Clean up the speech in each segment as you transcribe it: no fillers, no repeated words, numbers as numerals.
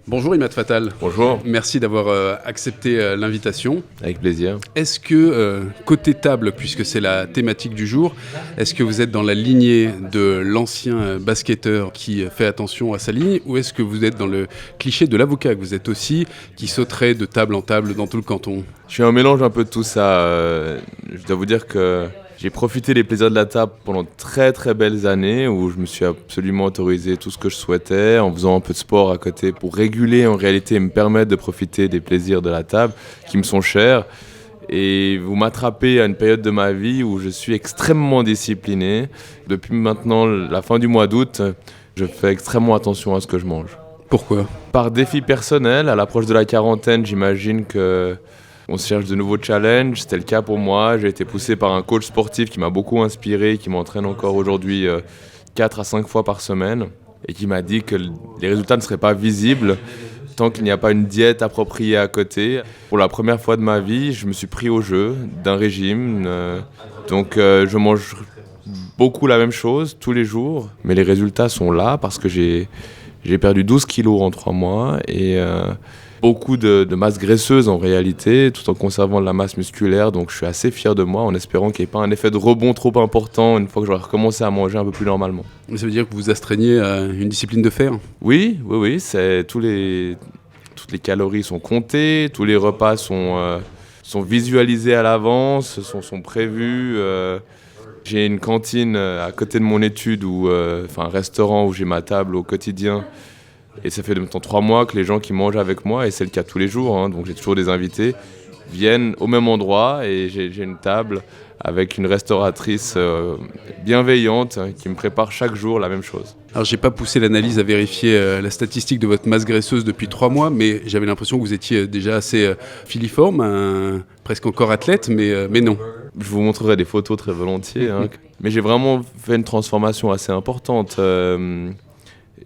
Bonjour Imad Fatal. Bonjour. Merci d'avoir accepté l'invitation. Avec plaisir. Est-ce que, côté table, puisque c'est la thématique du jour, est-ce que vous êtes dans la lignée de l'ancien basketteur qui fait attention à sa ligne, ou est-ce que vous êtes dans le cliché de l'avocat que vous êtes aussi, qui sauterait de table en table dans tout le canton ? Je suis un mélange un peu de tout ça. Je dois vous dire que j'ai profité des plaisirs de la table pendant très très belles années où je me suis absolument autorisé tout ce que je souhaitais en faisant un peu de sport à côté pour réguler en réalité et me permettre de profiter des plaisirs de la table qui me sont chers. Et vous m'attrapez à une période de ma vie où je suis extrêmement discipliné. Depuis maintenant la fin du mois d'août, je fais extrêmement attention à ce que je mange. Pourquoi ? Par défi personnel, à l'approche de la quarantaine, j'imagine que on se cherche de nouveaux challenges, c'était le cas pour moi. J'ai été poussé par un coach sportif qui m'a beaucoup inspiré, qui m'entraîne encore aujourd'hui 4 à 5 fois par semaine et qui m'a dit que les résultats ne seraient pas visibles tant qu'il n'y a pas une diète appropriée à côté. Pour la première fois de ma vie, je me suis pris au jeu d'un régime. Donc je mange beaucoup la même chose tous les jours, mais les résultats sont là parce que j'ai perdu 12 kilos en 3 mois et beaucoup de masse graisseuse en réalité, tout en conservant de la masse musculaire. Donc je suis assez fier de moi en espérant qu'il n'y ait pas un effet de rebond trop important une fois que j'aurai recommencé à manger un peu plus normalement. Ça veut dire que vous astreignez à une discipline de fer ? Oui, toutes les calories sont comptées, tous les repas sont visualisés à l'avance, sont prévus. J'ai une cantine à côté de mon étude, un restaurant où j'ai ma table au quotidien. Et ça fait maintenant 3 mois que les gens qui mangent avec moi, et c'est le cas tous les jours, donc j'ai toujours des invités, viennent au même endroit et j'ai une table avec une restauratrice bienveillante qui me prépare chaque jour la même chose. Alors j'ai pas poussé l'analyse à vérifier la statistique de votre masse graisseuse depuis 3 mois, mais j'avais l'impression que vous étiez déjà assez filiforme, presque encore athlète, mais non. Je vous montrerai des photos très volontiers, mais j'ai vraiment fait une transformation assez importante.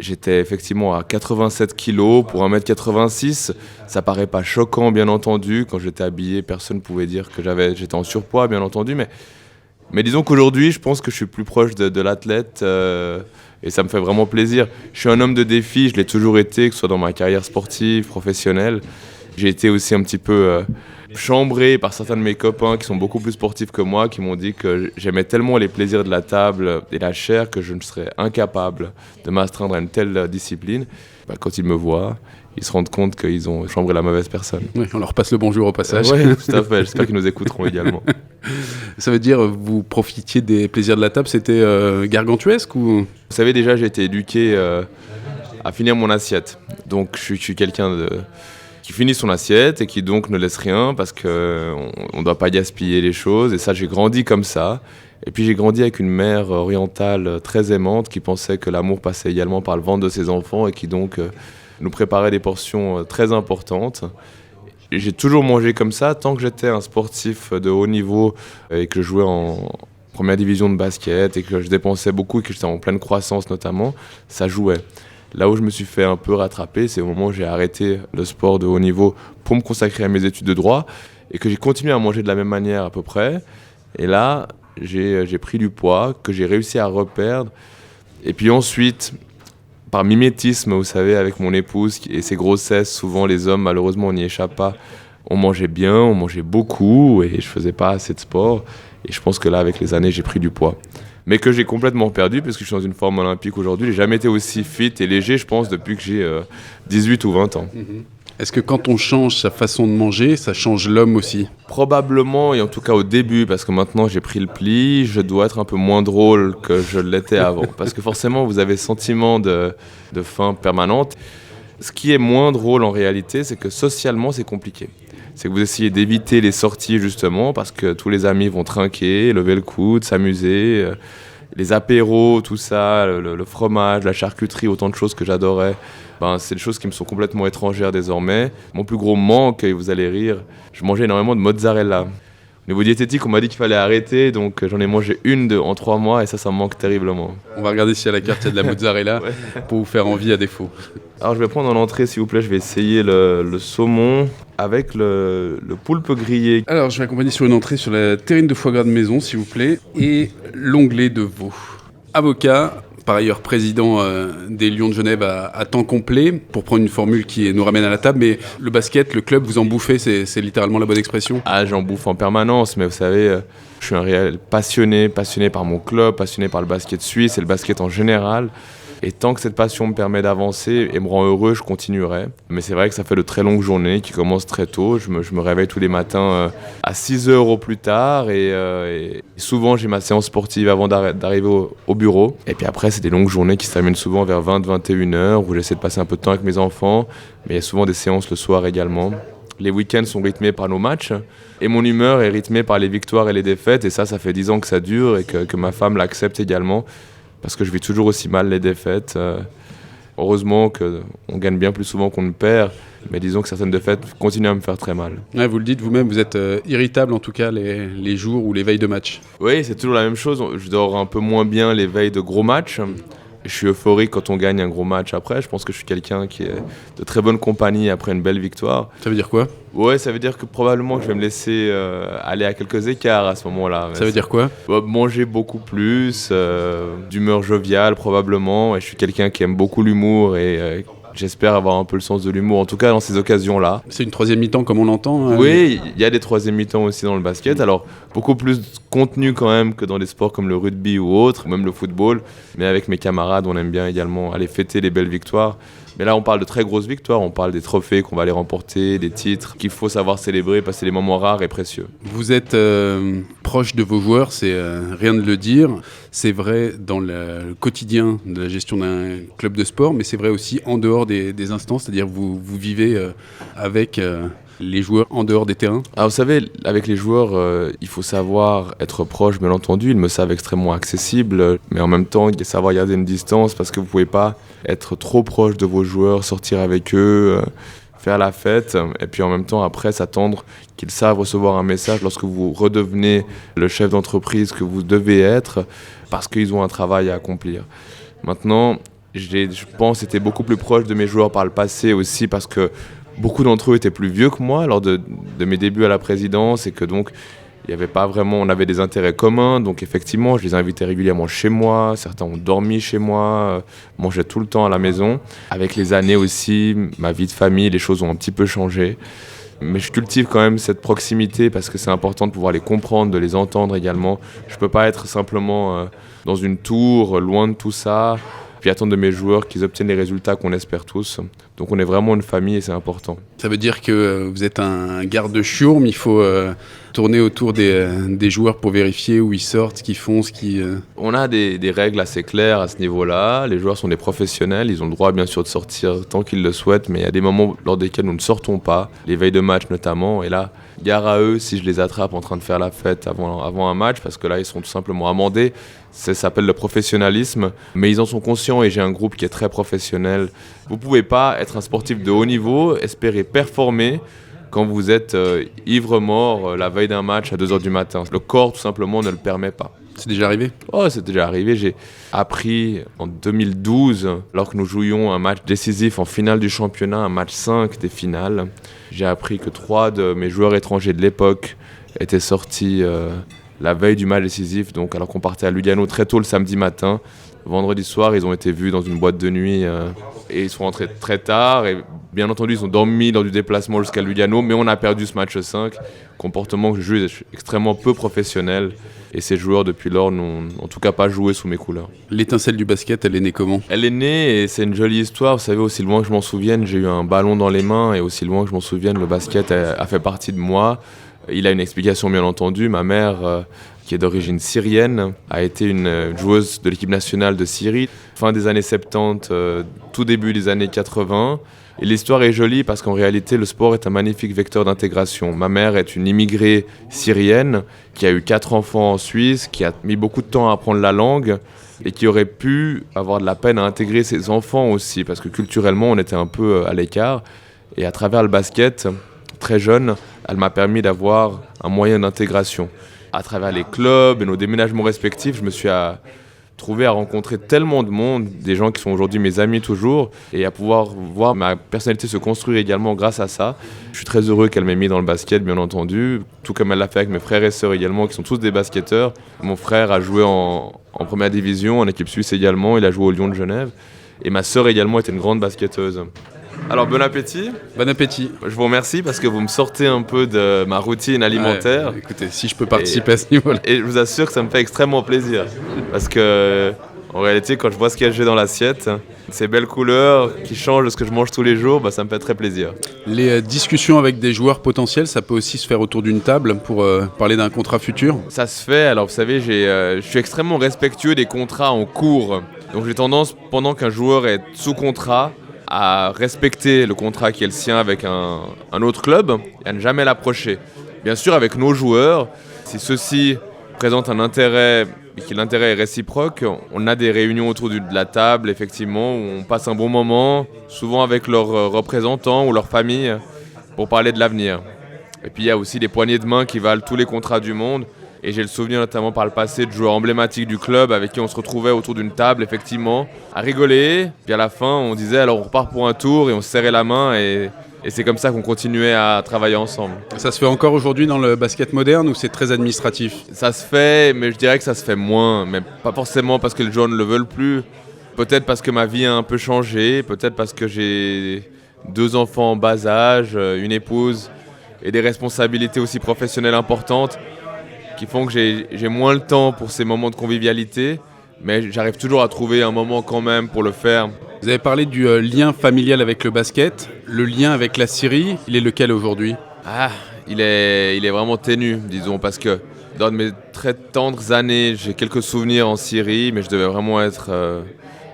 J'étais effectivement à 87 kilos pour 1m86. Ça paraît pas choquant, bien entendu. Quand j'étais habillé, personne ne pouvait dire que j'étais en surpoids, bien entendu. Mais disons qu'aujourd'hui, je pense que je suis plus proche de l'athlète et ça me fait vraiment plaisir. Je suis un homme de défi, je l'ai toujours été, que ce soit dans ma carrière sportive, professionnelle. J'ai été aussi un petit peu chambré par certains de mes copains qui sont beaucoup plus sportifs que moi, qui m'ont dit que j'aimais tellement les plaisirs de la table et la chair que je ne serais incapable de m'astreindre à une telle discipline. Quand ils me voient, ils se rendent compte qu'ils ont chambré la mauvaise personne. Oui, on leur passe le bonjour au passage. Oui, tout à fait. J'espère qu'ils nous écouteront également. Ça veut dire vous profitiez des plaisirs de la table, c'était gargantuesque ou... Vous savez, déjà, j'ai été éduqué à finir mon assiette. Donc, je suis quelqu'un qui finit son assiette et qui donc ne laisse rien parce qu'on ne doit pas gaspiller les choses. Et ça, j'ai grandi comme ça. Et puis j'ai grandi avec une mère orientale très aimante qui pensait que l'amour passait également par le ventre de ses enfants et qui donc nous préparait des portions très importantes. Et j'ai toujours mangé comme ça tant que j'étais un sportif de haut niveau et que je jouais en première division de basket et que je dépensais beaucoup et que j'étais en pleine croissance notamment, ça jouait. Là où je me suis fait un peu rattraper, c'est au moment où j'ai arrêté le sport de haut niveau pour me consacrer à mes études de droit et que j'ai continué à manger de la même manière à peu près. Et là, j'ai pris du poids que j'ai réussi à reperdre. Et puis ensuite, par mimétisme, vous savez, avec mon épouse et ses grossesses, souvent les hommes, malheureusement, on n'y échappe pas. On mangeait bien, on mangeait beaucoup et je faisais pas assez de sport. Et je pense que là, avec les années, j'ai pris du poids. Mais que j'ai complètement perdu parce que je suis dans une forme olympique aujourd'hui. J'ai jamais été aussi fit et léger, je pense, depuis que j'ai 18 ou 20 ans. Est-ce que quand on change sa façon de manger, ça change l'homme aussi ? Probablement, et en tout cas au début, parce que maintenant j'ai pris le pli, je dois être un peu moins drôle que je l'étais avant. Parce que forcément, vous avez ce sentiment de faim permanente. Ce qui est moins drôle en réalité, c'est que socialement, c'est compliqué. C'est que vous essayez d'éviter les sorties justement parce que tous les amis vont trinquer, lever le coude, s'amuser, les apéros, tout ça, le fromage, la charcuterie, autant de choses que j'adorais. C'est des choses qui me sont complètement étrangères désormais. Mon plus gros manque, et vous allez rire, je mangeais énormément de mozzarella. Au niveau diététique, on m'a dit qu'il fallait arrêter, donc j'en ai mangé en 3 mois et ça me manque terriblement. On va regarder si à la carte il y a de la mozzarella pour vous faire envie à défaut. Alors je vais prendre en entrée s'il vous plaît, je vais essayer le saumon avec le poulpe grillé. Alors je vais accompagner sur une entrée sur la terrine de foie gras de maison s'il vous plaît et l'onglet de veau. Avocat, par ailleurs président des Lions de Genève à temps complet, pour prendre une formule qui nous ramène à la table, mais le basket, le club, vous en bouffez, c'est littéralement la bonne expression? Ah, j'en bouffe en permanence, mais vous savez, je suis un réel passionné par mon club, passionné par le basket suisse et le basket en général. Et tant que cette passion me permet d'avancer et me rend heureux, je continuerai. Mais c'est vrai que ça fait de très longues journées qui commencent très tôt. Je me réveille tous les matins à 6 heures au plus tard. Et souvent, j'ai ma séance sportive avant d'arriver au bureau. Et puis après, c'est des longues journées qui se terminent souvent vers 20-21 heures où j'essaie de passer un peu de temps avec mes enfants. Mais il y a souvent des séances le soir également. Les week-ends sont rythmés par nos matchs. Et mon humeur est rythmée par les victoires et les défaites. Et ça fait 10 ans que ça dure et que ma femme l'accepte également. Parce que je vis toujours aussi mal les défaites. Heureusement qu'on gagne bien plus souvent qu'on ne perd, mais disons que certaines défaites continuent à me faire très mal. Ouais, vous le dites vous-même, vous êtes irritable en tout cas les jours ou les veilles de match. Oui, c'est toujours la même chose. Je dors un peu moins bien les veilles de gros matchs. Je suis euphorique quand on gagne un gros match après. Je pense que je suis quelqu'un qui est de très bonne compagnie après une belle victoire. Ça veut dire quoi? Ouais, ça veut dire que probablement je vais me laisser aller à quelques écarts à ce moment-là. Ça veut dire quoi? Manger beaucoup plus, d'humeur joviale probablement. Et je suis quelqu'un qui aime beaucoup l'humour et j'espère avoir un peu le sens de l'humour, en tout cas dans ces occasions-là. C'est une troisième mi-temps comme on l'entend? Oui, il y a des troisième mi-temps aussi dans le basket. Alors, beaucoup plus de contenu quand même que dans des sports comme le rugby ou autres, ou même le football. Mais avec mes camarades, on aime bien également aller fêter les belles victoires. Mais là, on parle de très grosses victoires. On parle des trophées qu'on va aller remporter, des titres qu'il faut savoir célébrer parce que c'est des moments rares et précieux. Vous êtes proche de vos joueurs, c'est rien de le dire. C'est vrai dans le quotidien de la gestion d'un club de sport, mais c'est vrai aussi en dehors des instants, c'est-à-dire vous vivez avec les joueurs en dehors des terrains. Alors vous savez, avec les joueurs, il faut savoir être proche, bien entendu. Ils me savent extrêmement accessible, mais en même temps, il faut savoir garder une distance parce que vous ne pouvez pas être trop proche de vos joueurs, sortir avec eux, faire la fête, et puis en même temps, après, s'attendre qu'ils savent recevoir un message lorsque vous redevenez le chef d'entreprise que vous devez être, parce qu'ils ont un travail à accomplir. Maintenant, je pense être beaucoup plus proche de mes joueurs par le passé aussi, parce que beaucoup d'entre eux étaient plus vieux que moi lors de mes débuts à la présidence, et que donc, il y avait pas vraiment, on avait des intérêts communs, donc effectivement, je les invitais régulièrement chez moi, certains ont dormi chez moi, mangeaient tout le temps à la maison. Avec les années aussi, ma vie de famille, les choses ont un petit peu changé. Mais je cultive quand même cette proximité parce que c'est important de pouvoir les comprendre, de les entendre également. Je peux pas être simplement dans une tour, loin de tout ça, puis attendre de mes joueurs qu'ils obtiennent les résultats qu'on espère tous. Donc on est vraiment une famille et c'est important. Ça veut dire que vous êtes un garde-chiourme, il faut tourner autour des joueurs pour vérifier où ils sortent, ce qu'ils font, ce qui... On a des règles assez claires à ce niveau-là. Les joueurs sont des professionnels, ils ont le droit bien sûr de sortir tant qu'ils le souhaitent, mais il y a des moments lors desquels nous ne sortons pas, les veilles de match notamment, et là, gare à eux si je les attrape en train de faire la fête avant un match, parce que là, ils sont tout simplement amendés. Ça s'appelle le professionnalisme, mais ils en sont conscients et j'ai un groupe qui est très professionnel. Vous ne pouvez pas être un sportif de haut niveau, espérer performer quand vous êtes ivre-mort la veille d'un match à 2h du matin. Le corps, tout simplement, ne le permet pas. C'est déjà arrivé? Oh, c'est déjà arrivé. J'ai appris en 2012, alors que nous jouions un match décisif en finale du championnat, un match 5 des finales, j'ai appris que 3 de mes joueurs étrangers de l'époque étaient sortis la veille du match décisif, donc alors qu'on partait à Lugano très tôt le samedi matin. Vendredi soir, ils ont été vus dans une boîte de nuit et ils sont rentrés très tard. Et bien entendu, ils ont dormi lors du déplacement jusqu'à Lugano, mais on a perdu ce match 5. Comportement que je juge extrêmement peu professionnel. Et ces joueurs, depuis lors, n'ont en tout cas pas joué sous mes couleurs. L'étincelle du basket, elle est née comment? Elle est née et c'est une jolie histoire. Vous savez, aussi loin que je m'en souvienne, j'ai eu un ballon dans les mains et aussi loin que je m'en souvienne, le basket a fait partie de moi. Il a une explication, bien entendu. Ma mère, qui est d'origine syrienne, a été une joueuse de l'équipe nationale de Syrie. Fin des années 70, tout début des années 80. Et l'histoire est jolie parce qu'en réalité, le sport est un magnifique vecteur d'intégration. Ma mère est une immigrée syrienne qui a eu 4 enfants en Suisse, qui a mis beaucoup de temps à apprendre la langue et qui aurait pu avoir de la peine à intégrer ses enfants aussi parce que culturellement, on était un peu à l'écart. Et à travers le basket, très jeune, elle m'a permis d'avoir un moyen d'intégration. À travers les clubs et nos déménagements respectifs, je me suis trouvé à rencontrer tellement de monde, des gens qui sont aujourd'hui mes amis toujours, et à pouvoir voir ma personnalité se construire également grâce à ça. Je suis très heureux qu'elle m'ait mis dans le basket, bien entendu, tout comme elle l'a fait avec mes frères et sœurs également, qui sont tous des basketteurs. Mon frère a joué en première division, en équipe suisse également, il a joué au Lyon de Genève, et ma sœur également était une grande basketteuse. Alors bon appétit. Bon appétit. Je vous remercie parce que vous me sortez un peu de ma routine alimentaire. Ouais, écoutez, si je peux participer à ce niveau-là. Et je vous assure que ça me fait extrêmement plaisir. Parce que, en réalité, quand je vois ce qu'il y a j'ai dans l'assiette, ces belles couleurs qui changent de ce que je mange tous les jours, ça me fait très plaisir. Les discussions avec des joueurs potentiels, ça peut aussi se faire autour d'une table pour parler d'un contrat futur. Ça se fait. Alors vous savez, je suis extrêmement respectueux des contrats en cours. Donc j'ai tendance, pendant qu'un joueur est sous contrat, à respecter le contrat qui est le sien avec un autre club et à ne jamais l'approcher. Bien sûr, avec nos joueurs, si ceux-ci présentent un intérêt et que l'intérêt est réciproque, on a des réunions autour de la table, effectivement, où on passe un bon moment, souvent avec leurs représentants ou leur famille, pour parler de l'avenir. Et puis il y a aussi des poignées de main qui valent tous les contrats du monde. Et j'ai le souvenir notamment par le passé de joueurs emblématiques du club avec qui on se retrouvait autour d'une table, effectivement, à rigoler. Puis à la fin, on disait alors on repart pour un tour et on se serrait la main et c'est comme ça qu'on continuait à travailler ensemble. Ça se fait encore aujourd'hui dans le basket moderne ou c'est très administratif ? Ça se fait, mais je dirais que ça se fait moins. Mais pas forcément parce que les joueurs ne le veulent plus. Peut-être parce que ma vie a un peu changé. Peut-être parce que j'ai 2 enfants en bas âge, une épouse et des responsabilités aussi professionnelles importantes, qui font que j'ai moins le temps pour ces moments de convivialité, mais j'arrive toujours à trouver un moment quand même pour le faire. Vous avez parlé du lien familial avec le basket, le lien avec la Syrie, il est lequel aujourd'hui ? Il est vraiment ténu, disons, parce que dans mes très tendres années, j'ai quelques souvenirs en Syrie, mais je devais vraiment être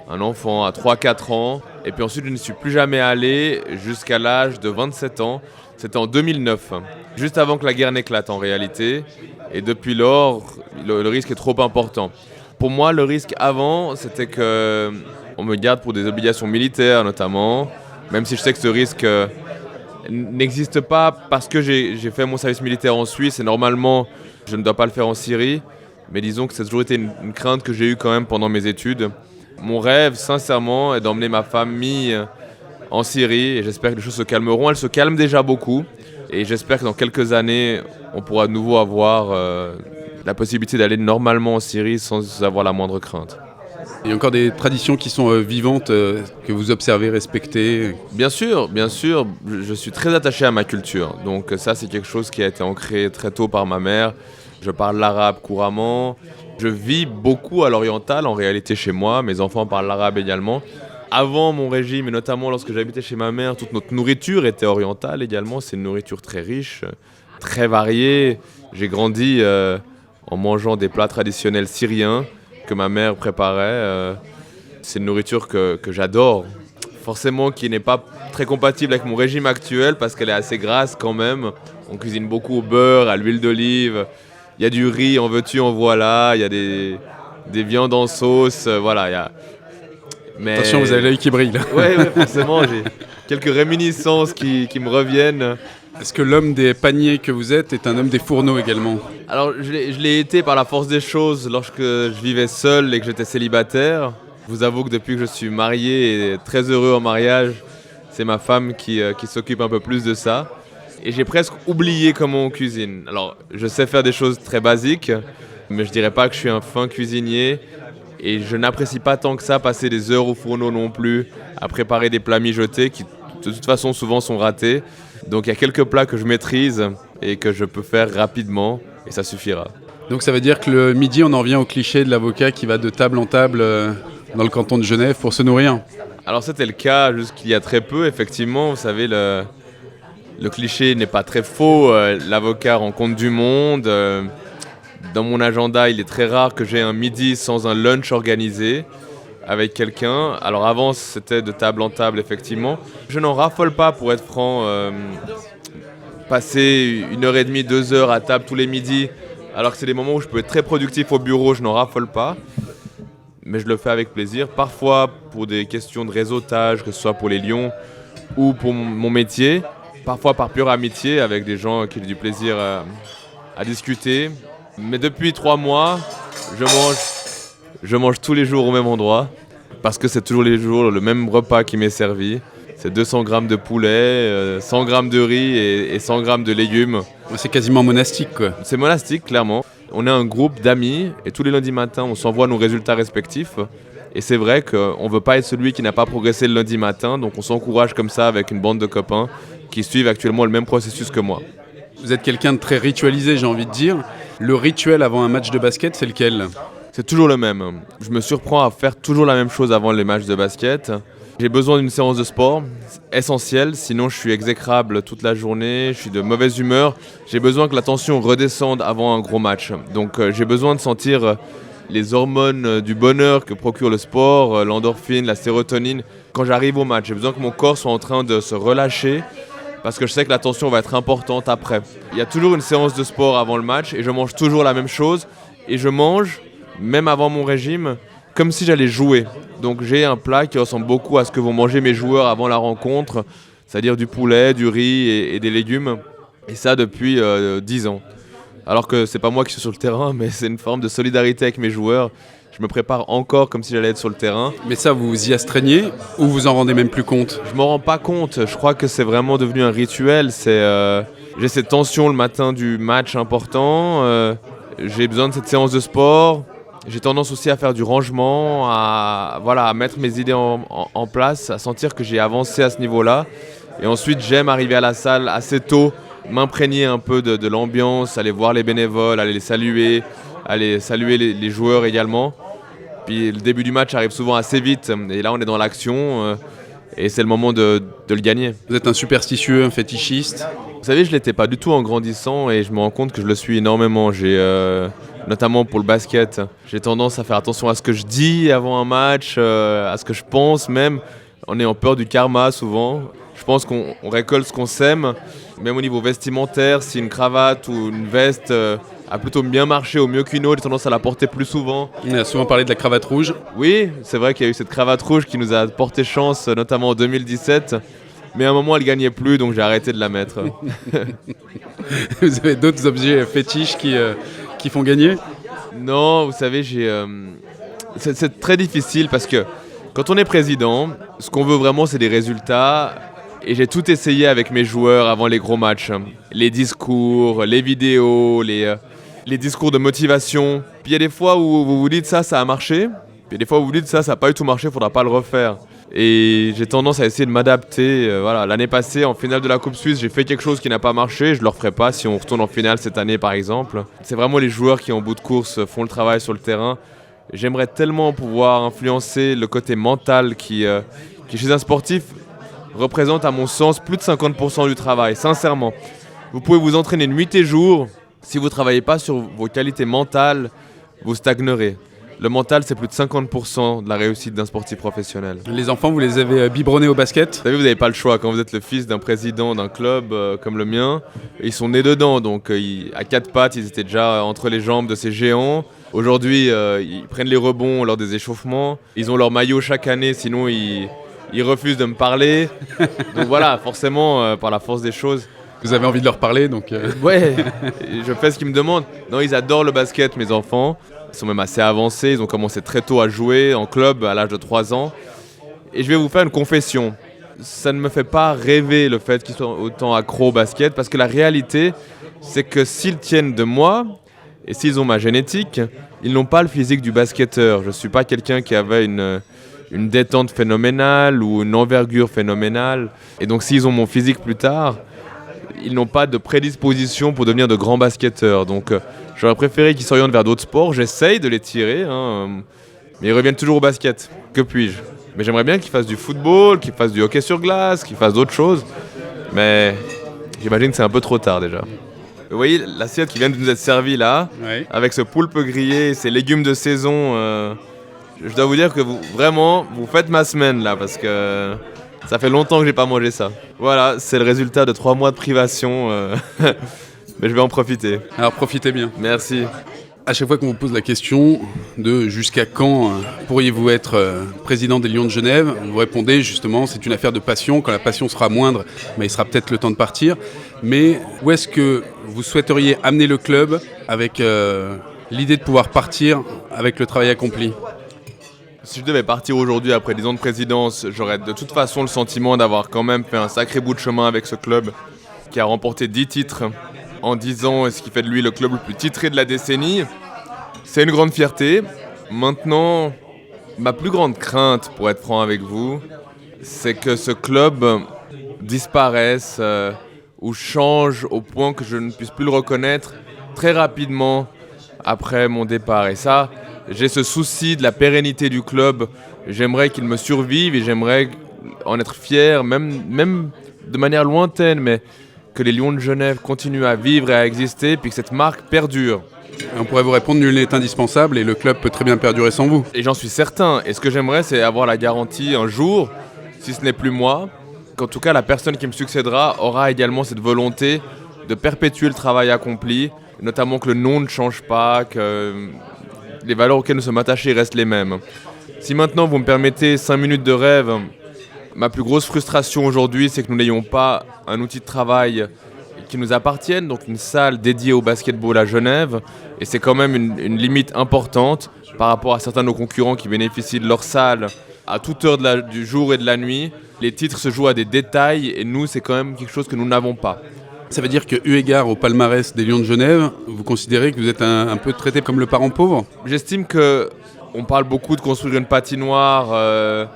un enfant à 3-4 ans. Et puis ensuite, je ne suis plus jamais allé jusqu'à l'âge de 27 ans. C'était en 2009, juste avant que la guerre n'éclate en réalité. Et depuis lors, le risque est trop important. Pour moi, le risque avant, c'était qu'on me garde pour des obligations militaires notamment, même si je sais que ce risque n'existe pas parce que j'ai fait mon service militaire en Suisse et normalement, je ne dois pas le faire en Syrie. Mais disons que ça a toujours été une crainte que j'ai eue quand même pendant mes études. Mon rêve, sincèrement, est d'emmener ma famille en Syrie et j'espère que les choses se calmeront. Elles se calment déjà beaucoup et j'espère que dans quelques années, on pourra de nouveau avoir la possibilité d'aller normalement en Syrie sans avoir la moindre crainte. Il y a encore des traditions qui sont vivantes, que vous observez, respectez ? Bien sûr, je suis très attaché à ma culture. Donc ça, c'est quelque chose qui a été ancré très tôt par ma mère. Je parle l'arabe couramment. Je vis beaucoup à l'oriental en réalité chez moi. Mes enfants parlent l'arabe également. Avant mon régime, et notamment lorsque j'habitais chez ma mère, toute notre nourriture était orientale également. C'est une nourriture très riche, très variée. J'ai grandi en mangeant des plats traditionnels syriens que ma mère préparait. C'est une nourriture que j'adore. Forcément qui n'est pas très compatible avec mon régime actuel parce qu'elle est assez grasse quand même. On cuisine beaucoup au beurre, à l'huile d'olive. Il y a du riz, en veux-tu, en voilà. Il y a des viandes en sauce, voilà. Mais... Attention, vous avez l'œil qui brille là. Ouais, forcément, j'ai quelques réminiscences qui me reviennent. Est-ce que l'homme des paniers que vous êtes est un homme des fourneaux également ? Alors, je l'ai été par la force des choses lorsque je vivais seul et que j'étais célibataire. Je vous avoue que depuis que je suis marié et très heureux en mariage, c'est ma femme qui s'occupe un peu plus de ça. Et j'ai presque oublié comment on cuisine. Alors, je sais faire des choses très basiques, mais je dirais pas que je suis un fin cuisinier. Et je n'apprécie pas tant que ça passer des heures au fourneau non plus, à préparer des plats mijotés qui, de toute façon, souvent sont ratés. Donc, il y a quelques plats que je maîtrise et que je peux faire rapidement, et ça suffira. Donc, ça veut dire que le midi, on en vient au cliché de l'avocat qui va de table en table dans le canton de Genève pour se nourrir ? Alors, c'était le cas jusqu'il y a très peu, effectivement. Vous savez, le cliché n'est pas très faux. L'avocat rencontre du monde. Dans mon agenda, il est très rare que j'ai un midi sans un lunch organisé avec quelqu'un. Alors avant, c'était de table en table, effectivement. Je n'en raffole pas, pour être franc. Passer 1h30, 2 heures à table tous les midis, alors que c'est des moments où je peux être très productif au bureau, je n'en raffole pas. Mais je le fais avec plaisir. Parfois, pour des questions de réseautage, que ce soit pour les Lions ou pour mon métier. Parfois par pure amitié, avec des gens qui ont du plaisir à discuter. Mais depuis 3 mois, je mange Je mange tous les jours au même endroit parce que c'est toujours les jours le même repas qui m'est servi. C'est 200 grammes de poulet, 100 grammes de riz et 100 grammes de légumes. C'est quasiment monastique, quoi. C'est monastique, clairement. On est un groupe d'amis et tous les lundis matins, on s'envoie nos résultats respectifs. Et c'est vrai qu'on ne veut pas être celui qui n'a pas progressé le lundi matin, donc on s'encourage comme ça avec une bande de copains qui suivent actuellement le même processus que moi. Vous êtes quelqu'un de très ritualisé, j'ai envie de dire. Le rituel avant un match de basket, c'est lequel ? C'est toujours le même. Je me surprends à faire toujours la même chose avant les matchs de basket. J'ai besoin d'une séance de sport, essentielle, sinon je suis exécrable toute la journée, je suis de mauvaise humeur. J'ai besoin que la tension redescende avant un gros match. Donc j'ai besoin de sentir les hormones du bonheur que procure le sport, l'endorphine, la sérotonine. Quand j'arrive au match, j'ai besoin que mon corps soit en train de se relâcher parce que je sais que la tension va être importante après. Il y a toujours une séance de sport avant le match et je mange toujours la même chose. Et je mange, même avant mon régime, comme si j'allais jouer. Donc j'ai un plat qui ressemble beaucoup à ce que vont manger mes joueurs avant la rencontre, c'est-à-dire du poulet, du riz et des légumes. Et ça depuis 10 ans. Alors que c'est pas moi qui suis sur le terrain, mais c'est une forme de solidarité avec mes joueurs. Je me prépare encore comme si j'allais être sur le terrain. Mais ça, vous vous y astreignez ou vous en rendez même plus compte ? Je m'en rends pas compte. Je crois que c'est vraiment devenu un rituel. J'ai cette tension le matin du match important. J'ai besoin de cette séance de sport. J'ai tendance aussi à faire du rangement, à mettre mes idées en place, à sentir que j'ai avancé à ce niveau-là. Et ensuite, j'aime arriver à la salle assez tôt, m'imprégner un peu de l'ambiance, aller voir les bénévoles, aller saluer les joueurs également. Puis le début du match arrive souvent assez vite. Et là, on est dans l'action et c'est le moment de le gagner. Vous êtes un superstitieux, un fétichiste ? Vous savez, je ne l'étais pas du tout en grandissant et je me rends compte que je le suis énormément. Notamment pour le basket. J'ai tendance à faire attention à ce que je dis avant un match, à ce que je pense même. On est en peur du karma souvent. Je pense qu'on récolte ce qu'on sème. Même au niveau vestimentaire, si une cravate ou une veste a plutôt bien marché au mieux qu'une autre, j'ai tendance à la porter plus souvent. On a souvent parlé de la cravate rouge. Oui, c'est vrai qu'il y a eu cette cravate rouge qui nous a porté chance, notamment en 2017. Mais à un moment, elle gagnait plus, donc j'ai arrêté de la mettre. Vous avez d'autres objets fétiches qui font gagner ? Non, vous savez, c'est très difficile parce que quand on est président, ce qu'on veut vraiment, c'est des résultats. Et j'ai tout essayé avec mes joueurs avant les gros matchs. Les discours, les vidéos, les discours de motivation. Puis il y a des fois où vous vous dites ça a marché. Puis il y a des fois où vous vous dites ça n'a pas du tout marché, il ne faudra pas le refaire. Et j'ai tendance à essayer de m'adapter. L'année passée, en finale de la Coupe Suisse, j'ai fait quelque chose qui n'a pas marché. Je ne le referai pas si on retourne en finale cette année, par exemple. C'est vraiment les joueurs qui, en bout de course, font le travail sur le terrain. J'aimerais tellement pouvoir influencer le côté mental qui chez un sportif, représente, à mon sens, plus de 50% du travail, sincèrement. Vous pouvez vous entraîner nuit et jour. Si vous ne travaillez pas sur vos qualités mentales, vous stagnerez. Le mental, c'est plus de 50% de la réussite d'un sportif professionnel. Les enfants, vous les avez biberonnés au basket ? Vous savez, vous n'avez pas le choix. Quand vous êtes le fils d'un président d'un club comme le mien, ils sont nés dedans. Donc, à quatre pattes, ils étaient déjà entre les jambes de ces géants. Aujourd'hui, ils prennent les rebonds lors des échauffements. Ils ont leur maillot chaque année, sinon ils refusent de me parler. Donc voilà, forcément, par la force des choses. Vous avez envie de leur parler, donc... Ouais, je fais ce qu'ils me demandent. Non, ils adorent le basket, mes enfants. Ils sont même assez avancés. Ils ont commencé très tôt à jouer en club à l'âge de 3 ans. Et je vais vous faire une confession. Ça ne me fait pas rêver le fait qu'ils soient autant accros au basket, parce que la réalité, c'est que s'ils tiennent de moi, et s'ils ont ma génétique, ils n'ont pas le physique du basketteur. Je ne suis pas quelqu'un qui avait une détente phénoménale ou une envergure phénoménale. Et donc s'ils ont mon physique plus tard, ils n'ont pas de prédisposition pour devenir de grands basketteurs. Donc j'aurais préféré qu'ils s'orientent vers d'autres sports. J'essaye de les tirer, mais ils reviennent toujours au basket. Que puis-je ? Mais j'aimerais bien qu'ils fassent du football, qu'ils fassent du hockey sur glace, qu'ils fassent d'autres choses. Mais j'imagine que c'est un peu trop tard déjà. Vous voyez l'assiette qui vient de nous être servie là, Ouais. avec ce poulpe grillé, ces légumes de saison. Je dois vous dire que vous faites ma semaine là, parce que ça fait longtemps que j'ai pas mangé ça. Voilà, c'est le résultat de 3 mois de privation, mais je vais en profiter. Alors profitez bien. Merci. À chaque fois qu'on vous pose la question de jusqu'à quand pourriez-vous être président des Lions de Genève, vous répondez justement c'est une affaire de passion. Quand la passion sera moindre, il sera peut-être le temps de partir. Mais où est-ce que vous souhaiteriez amener le club avec L'idée de pouvoir partir avec le travail accompli. Si je devais partir aujourd'hui après 10 ans de présidence, j'aurais de toute façon le sentiment d'avoir quand même fait un sacré bout de chemin avec ce club qui a remporté 10 titres en 10 ans et ce qui fait de lui le club le plus titré de la décennie. C'est une grande fierté. Maintenant, ma plus grande crainte, pour être franc avec vous, c'est que ce club disparaisse ou change au point que je ne puisse plus le reconnaître très rapidement après mon départ. Et ça, j'ai ce souci de la pérennité du club. J'aimerais qu'il me survive et j'aimerais en être fier, même de manière lointaine, mais que les Lions de Genève continuent à vivre et à exister, puis que cette marque perdure. On pourrait vous répondre, nul n'est indispensable et le club peut très bien perdurer sans vous. Et j'en suis certain. Et ce que j'aimerais, c'est avoir la garantie un jour, si ce n'est plus moi, qu'en tout cas la personne qui me succédera aura également cette volonté de perpétuer le travail accompli, notamment que le nom ne change pas, que les valeurs auxquelles nous sommes attachés restent les mêmes. Si maintenant vous me permettez 5 minutes de rêve, ma plus grosse frustration aujourd'hui, c'est que nous n'ayons pas un outil de travail qui nous appartienne, donc une salle dédiée au basketball à Genève, et c'est quand même une limite importante par rapport à certains de nos concurrents qui bénéficient de leur salle à toute heure du jour et de la nuit. Les titres se jouent à des détails, et nous, c'est quand même quelque chose que nous n'avons pas. Ça veut dire que, eu égard au palmarès des Lions de Genève, vous considérez que vous êtes un peu traité comme le parent pauvre ? J'estime qu'on parle beaucoup de construire une patinoire.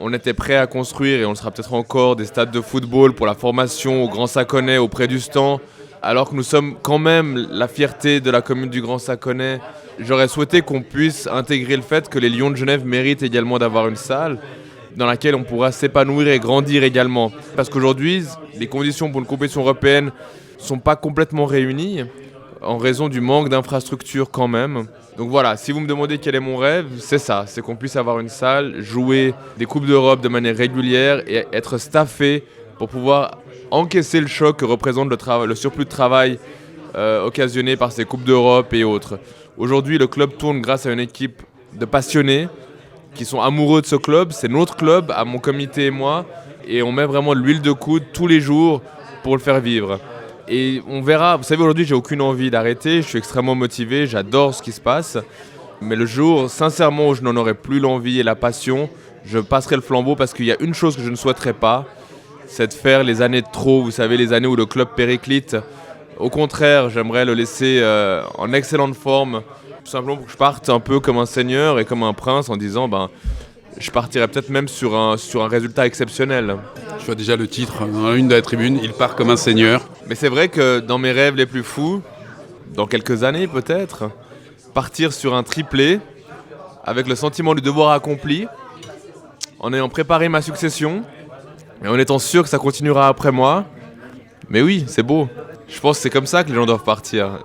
On était prêt à construire, et on le sera peut-être encore, des stades de football pour la formation au Grand Saconnet, auprès du Stan, alors que nous sommes quand même la fierté de la commune du Grand Saconnet. J'aurais souhaité qu'on puisse intégrer le fait que les Lions de Genève méritent également d'avoir une salle dans laquelle on pourra s'épanouir et grandir également. Parce qu'aujourd'hui, les conditions pour une compétition européenne ne sont pas complètement réunies, en raison du manque d'infrastructures quand même. Donc voilà, si vous me demandez quel est mon rêve, c'est ça, c'est qu'on puisse avoir une salle, jouer des Coupes d'Europe de manière régulière et être staffé pour pouvoir encaisser le choc que représente le surplus de travail occasionné par ces Coupes d'Europe et autres. Aujourd'hui, le club tourne grâce à une équipe de passionnés qui sont amoureux de ce club. C'est notre club, à mon comité et moi, et on met vraiment de l'huile de coude tous les jours pour le faire vivre. Et on verra, vous savez, aujourd'hui j'ai aucune envie d'arrêter, je suis extrêmement motivé, j'adore ce qui se passe. Mais le jour, sincèrement, où je n'en aurai plus l'envie et la passion, je passerai le flambeau, parce qu'il y a une chose que je ne souhaiterais pas, c'est de faire les années de trop, vous savez, les années où le club périclite. Au contraire, j'aimerais le laisser en excellente forme, tout simplement pour que je parte un peu comme un seigneur et comme un prince, en disant, je partirais peut-être même sur un résultat exceptionnel. Je vois déjà le titre dans une de la tribune, il part comme un seigneur. Mais c'est vrai que dans mes rêves les plus fous, dans quelques années peut-être, partir sur un triplé, avec le sentiment du devoir accompli, en ayant préparé ma succession, et en étant sûr que ça continuera après moi. Mais oui, c'est beau. Je pense que c'est comme ça que les gens doivent partir.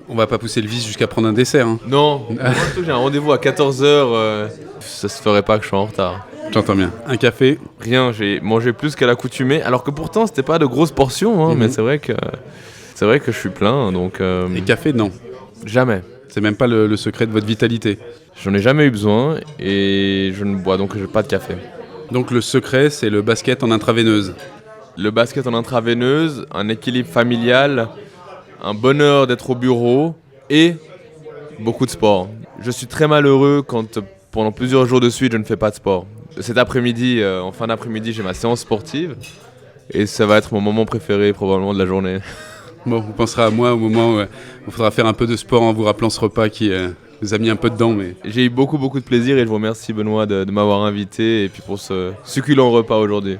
On va pas pousser le vice jusqu'à prendre un dessert. Hein. Non, moi j'ai un rendez-vous à 14h, ça se ferait pas que je sois en retard. J'entends bien. Un café ? Rien, j'ai mangé plus qu'à l'accoutumée, alors que pourtant c'était pas de grosses portions, mais c'est vrai que je suis plein, donc... Et café, non ? Jamais. C'est même pas le secret de votre vitalité. J'en ai jamais eu besoin, et je ne bois donc pas de café. Donc le secret, c'est le basket en intraveineuse. Le basket en intraveineuse, un équilibre familial, un bonheur d'être au bureau et beaucoup de sport. Je suis très malheureux quand pendant plusieurs jours de suite je ne fais pas de sport. Cet après-midi, en fin d'après-midi, j'ai ma séance sportive et ça va être mon moment préféré probablement de la journée. Bon, on pensera à moi au moment où il faudra faire un peu de sport en vous rappelant ce repas qui vous a mis un peu dedans. Mais... J'ai eu beaucoup de plaisir et je vous remercie Benoît de m'avoir invité et puis pour ce succulent repas aujourd'hui.